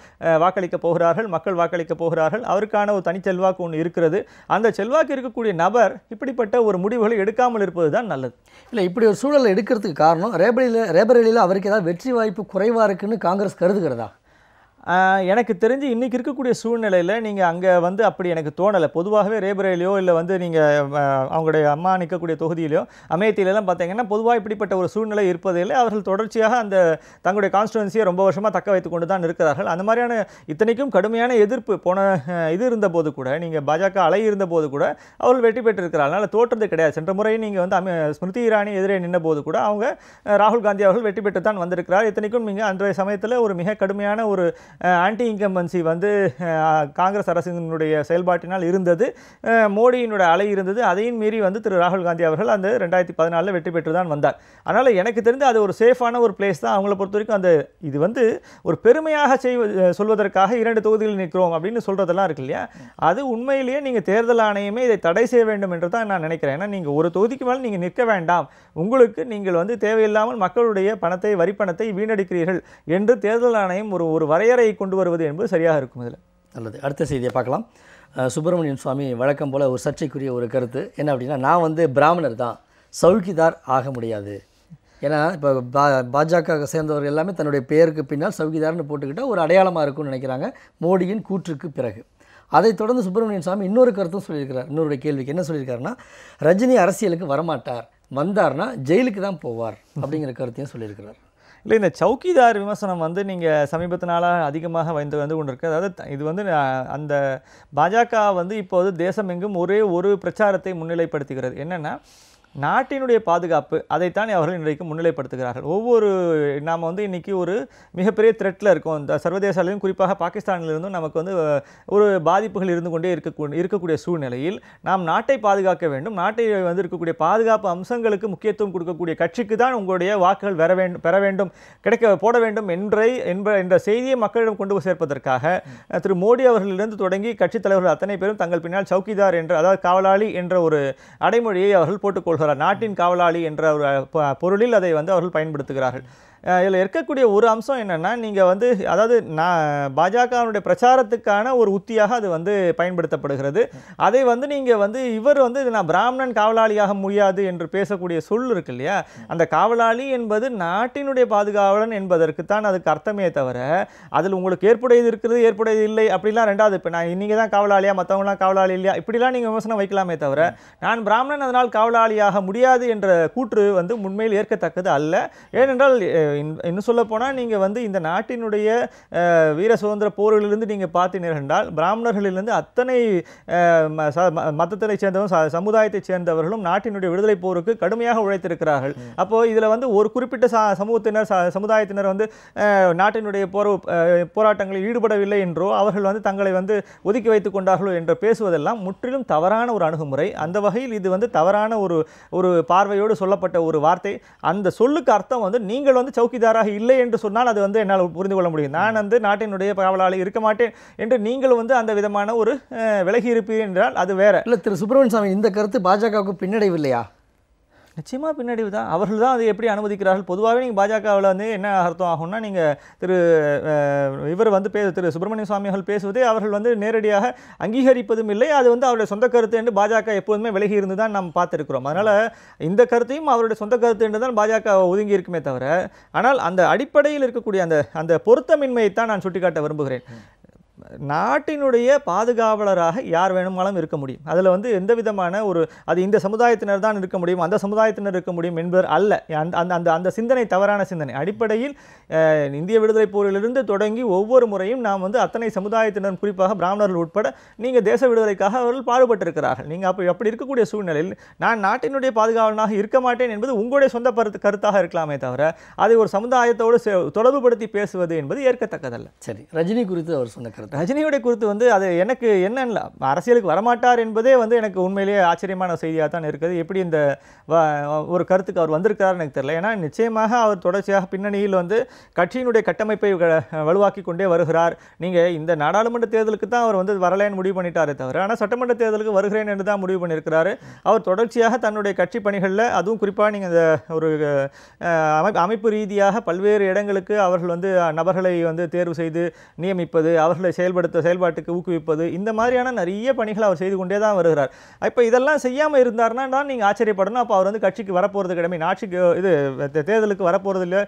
வாக்களிக்க போகிறார்கள், மக்கள் வாக்களிக்க போகிறார்கள். அவருக்கான ஒரு தனி செல்வாக்கு ஒன்று இருக்கிறது. அந்த செல்வாக்கு இருக்கக்கூடிய நபர் இப்படிப்பட்ட ஒரு முடிவுகளை எடுக்காமல் இருப்பது தான் நல்லது. இல்லை, இப்படி ஒரு சூழலை எடுக்கிறதுக்கு காரணம் ரேபரேலியில் அவருக்கு ஏதாவது வெற்றி வாய்ப்பு குறைவாக இருக்குன்னு காங்கிரஸ் கருதுகிறதா? எனக்கு தெரிஞ்சு இன்றைக்கி இருக்கக்கூடிய சூழ்நிலையில் நீங்கள் அங்கே வந்து அப்படி எனக்கு தோணலை. பொதுவாகவே ரேபரேலியோ இல்லை வந்து நீங்கள் அவங்களுடைய அம்மா நிற்கக்கூடிய தொகுதியிலையோ அமேத்தியிலெல்லாம் பார்த்தீங்கன்னா பொதுவாக இப்படிப்பட்ட ஒரு சூழ்நிலை இருப்பதில்லை. அவர்கள் தொடர்ச்சியாக அந்த தங்களுடைய கான்ஸ்டுவன்சியை ரொம்ப வருஷமாக தக்க வைத்து கொண்டு தான் இருக்கிறார்கள். அந்த மாதிரியான இத்தனைக்கும் கடுமையான எதிர்ப்பு இது இருந்தபோது கூட, நீங்கள் பாஜக அலை இருந்தபோது கூட அவர்கள் வெற்றி பெற்றிருக்கிறார்கள். அதனால் தோற்றது கிடையாது. சென்ற முறை நீங்கள் வந்து ஸ்மிருதி இரானி எதிரே நின்ற போது கூட அவங்க ராகுல் காந்தி அவர்கள் வெற்றி பெற்று தான் வந்திருக்கிறார். இத்தனைக்கும் நீங்கள் அன்றைய சமயத்தில் ஒரு மிக கடுமையான ஒரு ஆன்டி இன்கம்பன்சி வந்து காங்கிரஸ் அரசினுடைய செயல்பாட்டினால் இருந்தது. மோடியினுடைய அலை இருந்தது. அதையும் மீறி வந்து திரு ராகுல் காந்தி அவர்கள் அந்த 2014 வெற்றி பெற்று தான் வந்தார். அதனால் எனக்கு தெரிந்து அது ஒரு சேஃபான ஒரு பிளேஸ் தான். அவங்கள பொறுத்த வரைக்கும் இது வந்து ஒரு பெருமையாக சொல்வதற்காக 2 தொகுதிகளில் நிற்கிறோம் அப்படின்னு சொல்கிறதெல்லாம் இருக்கு இல்லையா, அது உண்மையிலேயே நீங்கள் தேர்தல் ஆணையமே இதை தடை செய்ய வேண்டும் என்று தான் நான் நினைக்கிறேன். ஏன்னா நீங்கள் ஒரு தொகுதிக்கு மேலே நீங்கள் நிற்க வேண்டாம், உங்களுக்கு நீங்கள் வந்து தேவையில்லாமல் மக்களுடைய பணத்தை, வரிப்பணத்தை வீணடிக்கிறீர்கள் என்று தேர்தல் ஆணையம் ஒரு வரையறை கொண்டு வருவது என்பது சரியாக இருக்கும். இதில் நல்லது. அடுத்த செய்தியை பார்க்கலாம். சுப்பிரமணியன் சுவாமி வழக்கம் போல் ஒரு சர்ச்சைக்குரிய ஒரு கருத்து என்ன அப்படின்னா, நான் வந்து பிராமணர் தான், சவுக்கிதார் ஆக முடியாது. ஏன்னா இப்போ பாஜக சேர்ந்தவர்கள் எல்லாமே தன்னுடைய பெயருக்கு பின்னால் சவுக்கிதார்னு போட்டுக்கிட்டால் ஒரு அடையாளமாக இருக்கும்னு நினைக்கிறாங்க மோடியின் கூற்றுக்கு பிறகு. அதைத் தொடர்ந்து சுப்பிரமணியன் சுவாமி இன்னொரு கருத்தும் சொல்லியிருக்கிறார். இன்னொரு கேள்விக்கு என்ன சொல்லியிருக்காருன்னா, ரஜினி அரசியலுக்கு வரமாட்டார், வந்தார்னா ஜெயிலுக்கு தான் போவார் அப்படிங்கிற கருத்தையும் சொல்லியிருக்கிறார். இல்லை, இந்த சவுக்கிதார் விமர்சனம் வந்து நீங்கள் சமீபத்து நாளாக அதிகமாக வந்து கொண்டிருக்கு. அதாவது இது வந்து அந்த பாஜக வந்து இப்போது தேசமெங்கும் ஒரே ஒரு பிரச்சாரத்தை முன்னிலைப்படுத்துகிறது. என்னென்னா, நாட்டினுடைய பாதுகாப்பு, அதைத்தான் அவர்கள் இன்றைக்கு முன்னிலைப்படுத்துகிறார்கள். நாம் வந்து இன்றைக்கி ஒரு மிகப்பெரிய த்ரெட்டில் இருக்கோம். இந்த சர்வதேச அளவிலும் குறிப்பாக பாகிஸ்தானிலிருந்தும் நமக்கு வந்து ஒரு பாதிப்புகள் இருந்து கொண்டே இருக்கக்கூடிய சூழ்நிலையில் நாம் நாட்டை பாதுகாக்க வேண்டும். நாட்டை வந்து இருக்கக்கூடிய பாதுகாப்பு அம்சங்களுக்கு முக்கியத்துவம் கொடுக்கக்கூடிய கட்சிக்கு தான் உங்களுடைய வாக்குகள் பெற வேண்டும், போட வேண்டும் என்ற செய்தியை மக்களிடம் கொண்டு சேர்ப்பதற்காக திரு மோடி அவர்களிலிருந்து தொடங்கி கட்சித் தலைவர்கள் அத்தனை பேரும் தங்கள் பின்னால் சவுக்கிதார் என்ற, அதாவது காவலாளி என்ற ஒரு அடைமொழியை அவர்கள் போட்டுக்கொள்கிறார். நாட்டின் காவலாளி என்ற ஒரு பொருளில் அதை வந்து அவர்கள் பயன்படுத்துகிறார்கள். இதில் இருக்கக்கூடிய ஒரு அம்சம் என்னென்னா, நீங்கள் வந்து அதாவது பாஜகவினுடைய பிரச்சாரத்துக்கான ஒரு உத்தியாக அது வந்து பயன்படுத்தப்படுகிறது. அதை வந்து நீங்கள் வந்து இவர் வந்து நான் பிராமணன் காவலாளியாக முடியாது என்று பேசக்கூடிய சொல் இருக்கு இல்லையா, அந்த காவலாளி என்பது நாட்டினுடைய பாதுகாவலன் என்பதற்கு தான் அதுக்கு அர்த்தமே தவிர, அதில் உங்களுக்கு ஏற்புடையது இருக்கிறது ஏற்புடையது இல்லை அப்படிலாம் ரெண்டாவது. இப்போ நான் நீங்கள் தான் காவலாளியா மற்றவங்களாம் காவலாளி இல்லையா இப்படிலாம் நீங்கள் விமர்சனம் வைக்கலாமே தவிர, நான் பிராமணன் அதனால் காவலாளியாக முடியாது என்ற கூற்று வந்து உண்மையில் ஏற்கத்தக்கது அல்ல. ஏனென்றால் இன்னும் சொல்ல போனால் நீங்கள் வந்து இந்த நாட்டினுடைய வீர சுதந்திர போரிலிருந்து நீங்கள் பார்த்தீர்கள் என்றால் பிராமணர்களிலிருந்து அத்தனை மதத்தை சேர்ந்தவரும் சமுதாயத்தைச் சேர்ந்தவர்களும் நாட்டினுடைய விடுதலை போருக்கு கடுமையாக உழைத்திருக்கிறார்கள். அப்போது இதில் வந்து ஒரு குறிப்பிட்ட சமூகத்தினர் சமுதாயத்தினர் வந்து நாட்டினுடைய போராட்டங்களில் ஈடுபடவில்லை என்றோ அவர்கள் வந்து தங்களை வந்து ஒதுக்கி வைத்துக் கொண்டார்களோ என்று பேசுவதெல்லாம் முற்றிலும் தவறான ஒரு அணுகுமுறை. அந்த வகையில் இது வந்து தவறான ஒரு பார்வையோடு சொல்லப்பட்ட ஒரு வார்த்தை. அந்த சொல்லுக்கு அர்த்தம் வந்து நீங்கள் வந்து சௌக்கிதாராக இல்லை என்று சொன்னால் அது வந்து என்னால் புரிந்து கொள்ள முடியும். நான் வந்து நாட்டினுடைய காவலாளி இருக்க மாட்டேன் என்று நீங்கள் வந்து அந்த விதமான ஒரு விலகி இருப்பீர்கள் என்றால் அது வேற. இல்லை திரு சுப்பிரமணியன் சாமி, இந்த கருத்து பாஜகவுக்கு பின்னடைவு இல்லையா? நிச்சயமாக பின்னடைவு தான். அவர்கள் தான் அதை எப்படி அனுமதிக்கிறார்கள்? பொதுவாகவே நீங்கள் பாஜகவில் வந்து என்ன அர்த்தம் ஆகும்னா, நீங்கள் இவர் வந்து திரு சுப்பிரமணிய சுவாமி அவர்கள் பேசுவதை அவர்கள் வந்து நேரடியாக அங்கீகரிப்பதும் இல்லை. அது வந்து அவருடைய சொந்த கருத்து என்று பாஜக எப்போதுமே விலகி இருந்து தான் நாம் பார்த்துருக்கிறோம். அதனால் இந்த கருத்தையும் அவருடைய சொந்த கருத்து என்று தான் பாஜக ஒதுங்கி இருக்குமே தவிர, ஆனால் அந்த அடிப்படையில் இருக்கக்கூடிய அந்த பொருத்தமின்மையை தான் நான் சுட்டிக்காட்ட விரும்புகிறேன். நாட்டினுடைய பாதுகாவலராக யார் வேணுமானாலும் இருக்க முடியும். அதில் வந்து எந்த விதமான அது இந்த சமுதாயத்தினர் தான் இருக்க முடியும், அந்த சமுதாயத்தினர் இருக்க முடியும் என்பது அல்ல. அந்த சிந்தனை தவறான சிந்தனை. அடிப்படையில் இந்திய விடுதலை போரிலிருந்து தொடங்கி ஒவ்வொரு முறையும் நாம் வந்து அத்தனை சமுதாயத்தினர், குறிப்பாக பிராமணர்கள் உட்பட நீங்கள் தேச விடுதலைக்காக அவர்கள் பாடுபட்டிருக்கிறார்கள். நீங்கள் அப்படி இருக்கக்கூடிய சூழ்நிலையில் நான் நாட்டினுடைய பாதுகாவலனாக இருக்க மாட்டேன் என்பது உங்களுடைய சொந்த கருத்தாக இருக்கலாமே தவிர, அதை ஒரு சமுதாயத்தோடு தொடர்புபடுத்தி பேசுவது என்பது ஏற்கத்தக்கதல்ல. சரி, ரஜினி குறித்து அவர் சொன்ன கருத்து. ரஜினியுடைய குறித்து வந்து அது எனக்கு என்னன்னு அரசியலுக்கு வரமாட்டார் என்பதே வந்து எனக்கு உண்மையிலேயே ஆச்சரியமான செய்தியாக தான் இருக்குது. எப்படி இந்த ஒரு கருத்துக்கு அவர் வந்திருக்கிறார் எனக்கு தெரியல. ஏன்னா நிச்சயமாக அவர் தொடர்ச்சியாக பின்னணியில் வந்து கட்சியினுடைய கட்டமைப்பை வலுவாக்கி கொண்டே வருகிறார். நீங்கள் இந்த நாடாளுமன்ற தேர்தலுக்கு தான் அவர் வந்து வரலேன்னு முடிவு பண்ணிட்டாரே தவிர, ஆனால் சட்டமன்ற தேர்தலுக்கு வருகிறேன் என்று தான் முடிவு பண்ணியிருக்கிறாரு. அவர் தொடர்ச்சியாக தன்னுடைய கட்சி பணிகளில், அதுவும் குறிப்பாக நீங்கள் இந்த ஒரு அமைப்பு ரீதியாக பல்வேறு இடங்களுக்கு அவர்கள் வந்து நபர்களை வந்து தேர்வு செய்து நியமிப்பது, அவர்களை செயல்பாட்டுக்கு ஊக்குவிப்பது, இந்த மாதிரியான நிறைய பணிகளை அவர் செய்து கொண்டே தான் வருகிறார். இப்போ இதெல்லாம் செய்யாமல் இருந்தார்னா தான் நீங்கள் ஆச்சரியப்படணும். அப்போ அவர் வந்து கட்சிக்கு வரப்போகிறது கிடையாது, ஆட்சிக்கு தேர்தலுக்கு வரப்போகிறது இல்லை,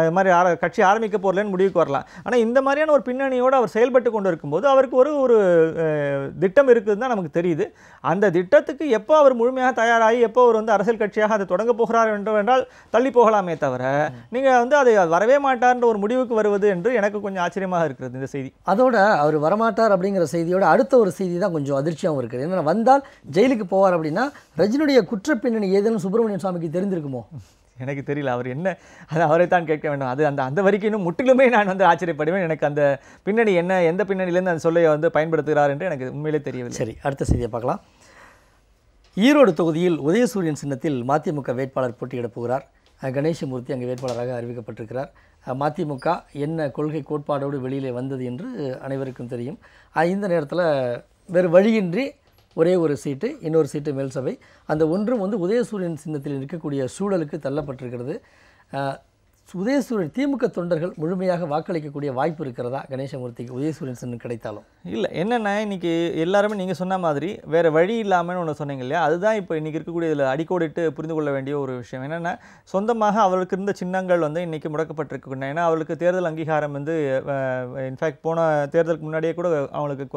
இது மாதிரி கட்சி ஆரம்பிக்க போகிறலன்னு முடிவுக்கு வரலாம். ஆனால் இந்த மாதிரியான ஒரு பின்னணியோடு அவர் செயல்பட்டு கொண்டு இருக்கும்போது அவருக்கு ஒரு திட்டம் இருக்குதுன்னு தான் நமக்கு தெரியுது. அந்த திட்டத்துக்கு எப்போ அவர் முழுமையாக தயாராகி எப்போ அவர் வந்து அரசியல் கட்சியாக அதை தொடங்க போகிறார் என்றால் தள்ளி போகலாமே தவிர, நீங்கள் வந்து அதை வரவே மாட்டார்ன்ற ஒரு முடிவுக்கு வருவது என்று எனக்கு கொஞ்சம் ஆச்சரியமாக இருக்கிறது இந்த செய்தி. அதோட அவர் வரமாட்டார் அப்படிங்கிற செய்தியோட அடுத்த ஒரு செய்தி தான் கொஞ்சம் அதிர்ச்சியாகவும் இருக்குது. என்னென்னா, வந்தால் ஜெயிலுக்கு போவார் அப்படின்னா ரஜினியுடைய குற்ற பின்னணி ஏதேனும் சுப்பிரமணியன் சுவாமிக்கு தெரிந்திருக்குமோ? எனக்கு தெரியல. அவர் என்ன, அது அவரை தான் கேட்க வேண்டும். அது அந்த வரைக்கும் இன்னும் முற்றிலுமே நான் வந்து ஆச்சரியப்படுவேன். எனக்கு அந்த பின்னணி என்ன, எந்த பின்னணியிலேருந்து அந்த சொல்லை வந்து பயன்படுத்துகிறார் என்று எனக்கு உண்மையிலே தெரியவில்லை. சரி, அடுத்த செய்தியை பார்க்கலாம். ஈரோடு தொகுதியில் உதயசூரியன் சின்னத்தில் மதிமுக வேட்பாளர் போட்டியிட போகிறார். கணேசமூர்த்தி அங்கே வேட்பாளராக அறிவிக்கப்பட்டிருக்கிறார். மதிமுக என்ன கொள்கை கோட்பாடோடு வெளியிலே வந்தது என்று அனைவருக்கும் தெரியும். இந்த நேரத்தில் வேறு வழியின்றி ஒரே ஒரு சீட்டு, இன்னொரு சீட்டு மேல் சபை, அந்த ஒன்றும் வந்து உதயசூரியன் சின்னத்தில் இருக்கக்கூடிய சூழலுக்கு தள்ளப்பட்டிருக்கிறது. உதயசூரியன் திமுக தொண்டர்கள் முழுமையாக வாக்களிக்கக்கூடிய வாய்ப்பு இருக்கிறதா கணேசமூர்த்திக்கு உதயசூரியன் சின்னம் கிடைத்தாலும்? இல்லை, என்னென்னா இன்றைக்கி எல்லாருமே நீங்கள் சொன்ன மாதிரி வேறு வழி இல்லாமல் ஒன்று சொன்னீங்க இல்லையா, அதுதான் இப்போ இன்றைக்கி இருக்கக்கூடிய இதில் அடிக்கோடிட்டு புரிந்து கொள்ள வேண்டிய ஒரு விஷயம். என்னென்னா, சொந்தமாக அவர்களுக்கு இருந்த சின்னங்கள் வந்து இன்றைக்கி முடக்கப்பட்டிருக்குன்னா, ஏன்னா அவர்களுக்கு தேர்தல் அங்கீகாரம் வந்து இன்ஃபேக்ட் போன தேர்தலுக்கு முன்னாடியே கூட அவங்களுக்கு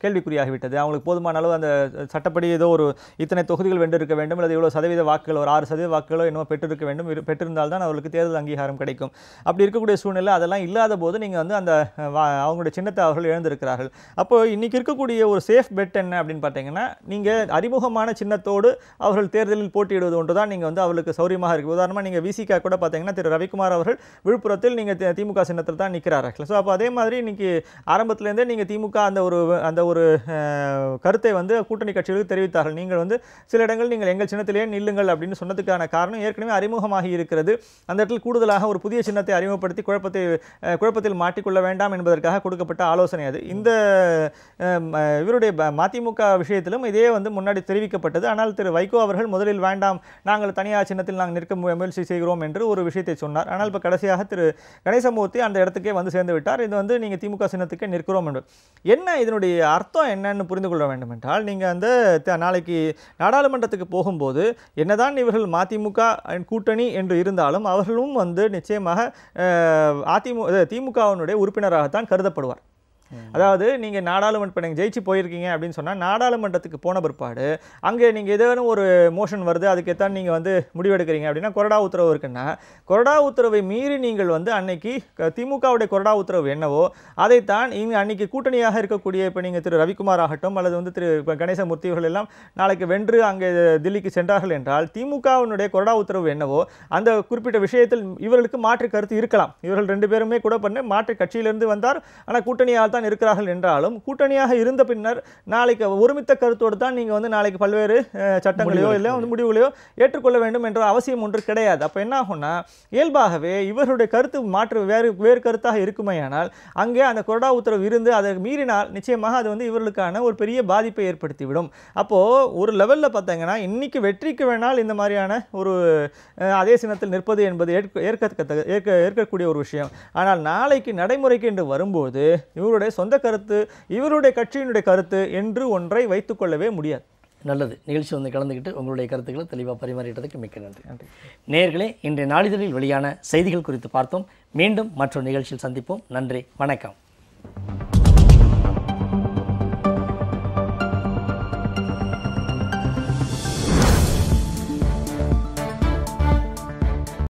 கேள்விக்குறியாகிவிட்டது. அவங்களுக்கு போதுமான அளவு அந்த சட்டப்படி ஏதோ ஒரு இத்தனை தொகுதிகள் வென்றிருக்க வேண்டும், அல்லது இவ்வளோ சதவீத வாக்குகள், ஒரு 6% வாக்குகளோ என்னவோ பெற்றிருக்க வேண்டும், பெற்றிருந்தால்தான் அவர்களுக்கு தேர்தல் அங்கீகாரம் கிடைக்கும். அப்படி இருக்கக்கூடிய சூழ்நிலை அதெல்லாம் இல்லாத போது நீங்கள் வந்து அந்த அவங்களுடைய சின்னத்தை அவர்கள் இழந்திருக்கிறார்கள். அப்போ இன்னைக்கு இருக்கக்கூடிய ஒரு சேஃப் பெட் என்ன அப்படின்னு பார்த்தீங்கன்னா, நீங்கள் அறிமுகமான சின்னத்தோடு அவர்கள் தேர்தலில் போட்டியிடுவது ஒன்று தான் நீங்கள் வந்து அவர்களுக்கு சௌரியமாக இருக்குது. உதாரணமாக நீங்கள் விசிகா கூட பார்த்தீங்கன்னா திரு ரவிக்குமார் அவர்கள் விழுப்புரத்தில் நீங்கள் திமுக சின்னத்தில் தான் நிற்கிறார்கள். ஸோ அப்போ அதே மாதிரி இன்னைக்கு ஆரம்பத்திலேருந்தே நீங்கள் திமுக அந்த ஒரு கருத்தை வந்து கூட்டணி கட்சிகளுக்கு தெரிவித்தார்கள். நீங்கள் வந்து சில இடங்கள் நீங்கள் எங்கள் சின்னத்திலேயே நில்லுங்கள் அப்படின்னு சொன்னதுக்கான காரணம் ஏற்கனவே அறிமுகமாகி இருக்கிறது. அந்த இடத்தில் கூடுதலாக நிச்சயமாக ஒரு புதிய சின்னத்தை அறிமுகப்படுத்தி குழப்பத்தில் மாட்டிக்கொள்ள வேண்டாம் என்பதற்காக கொடுக்கப்பட்ட ஆலோசனை அது. இந்த இவருடைய மதிமுக விஷயத்திலும் இதே வந்து முன்னாடி தெரிவிக்கப்பட்டது. ஆனால் திரு வைகோ அவர்கள் முதலில் வேண்டாம், நாங்கள் தனியார் சின்னத்தில் நாங்கள் நிற்க முயற்சி செய்கிறோம் என்று ஒரு விஷயத்தை சொன்னார். ஆனால் இப்போ கடைசியாக திரு கணேசமூர்த்தி அந்த இடத்துக்கே வந்து சேர்ந்து விட்டார். இது வந்து நீங்கள் திமுக சின்னத்துக்கே நிற்கிறோம் என்று. என்ன இதனுடைய அர்த்தம் என்னன்னு புரிந்து கொள்ள வேண்டும் என்றால், நீங்கள் அந்த நாளைக்கு நாடாளுமன்றத்துக்கு போகும்போது என்னதான் இவர்கள் மதிமுக கூட்டணி என்று இருந்தாலும் அவர்களும் வந்து நிச்சயமாக திமுகவினுடைய உறுப்பினராகத்தான் கருதப்படுவார். அதாவது நீங்கள் நாடாளுமன்ற நீங்கள் ஜெயிச்சு போயிருக்கீங்க அப்படின்னு சொன்னால் நாடாளுமன்றத்துக்கு போன பிற்பாடு அங்கே நீங்கள் ஏதேனும் ஒரு மோஷன் வருது, அதுக்கேத்தான் நீங்கள் வந்து முடிவெடுக்கிறீங்க அப்படின்னா கொறடா உத்தரவு இருக்குன்னா கொறடா உத்தரவை மீறி நீங்கள் வந்து அன்னைக்கு திமுகவுடைய கொறடா உத்தரவு என்னவோ அதைத்தான் இங்கே அன்னைக்கு கூட்டணியாக இருக்கக்கூடிய இப்போ நீங்கள் திரு ரவிக்குமார் ஆகட்டும் அல்லது வந்து திரு கணேசமூர்த்தி இவர்கள் எல்லாம் நாளைக்கு வென்று அங்கே தில்லிக்கு சென்றார்கள் என்றால் திமுகவினுடைய கொறடா உத்தரவு என்னவோ அந்த குறிப்பிட்ட விஷயத்தில் இவர்களுக்கு மாற்று கருத்து இருக்கலாம். இவர்கள் 2 பேருமே கூட பண்ண மாற்று கட்சியிலிருந்து வந்தார், ஆனால் கூட்டணியால் இருக்கிறார்கள் என்றாலும் கூட்டணியாக இருந்த பின்னர் நாளைக்கு ஒருமித்த கருத்தோடு தான் நீங்கள் வந்து நாளைக்கு பல்வேறு சட்டங்களையோ இல்லை வந்து முடிவுகளையோ ஏற்றுக்கொள்ள வேண்டும் என்ற அவசியம் ஒன்று கிடையாது. அப்போ என்ன ஆகும்னா இயல்பாகவே இவர்களுடைய கருத்து மாற்று வேறு கருத்தாக இருக்குமேயானால் அங்கே அந்த கொறடா உத்தரவு இருந்து அதை மீறினால் நிச்சயமாக அது வந்து இவர்களுக்கான ஒரு பெரிய பாதிப்பை ஏற்படுத்திவிடும். அப்போது ஒரு லெவலில் பார்த்தீங்கன்னா இன்னைக்கு வெற்றிக்கு வேணால் இந்த மாதிரியான ஒரு அதே சின்னத்தில் நிற்பது என்பது ஏற்கக்கூடிய ஒரு விஷயம். ஆனால் நாளைக்கு நடைமுறைக்கு என்று வரும்போது இவருடைய சொந்த கருத்து இவருடைய கட்சியினுடைய கருத்து என்று ஒன்றை வைத்துக் கொள்ளவே முடியாது. நல்லது. நிகழ்ச்சி வந்து கலந்துக்கிட்டு உங்களுடைய கருத்துக்களை தெளிவாக பரிமாறிட்டதுக்கு மிக்க நன்றி. நேயர்களே, இன்றைய நாளிதழில் வெளியான செய்திகள் குறித்து பார்த்தோம். மீண்டும் மற்றொரு நிகழ்ச்சியில் சந்திப்போம். நன்றி, வணக்கம்.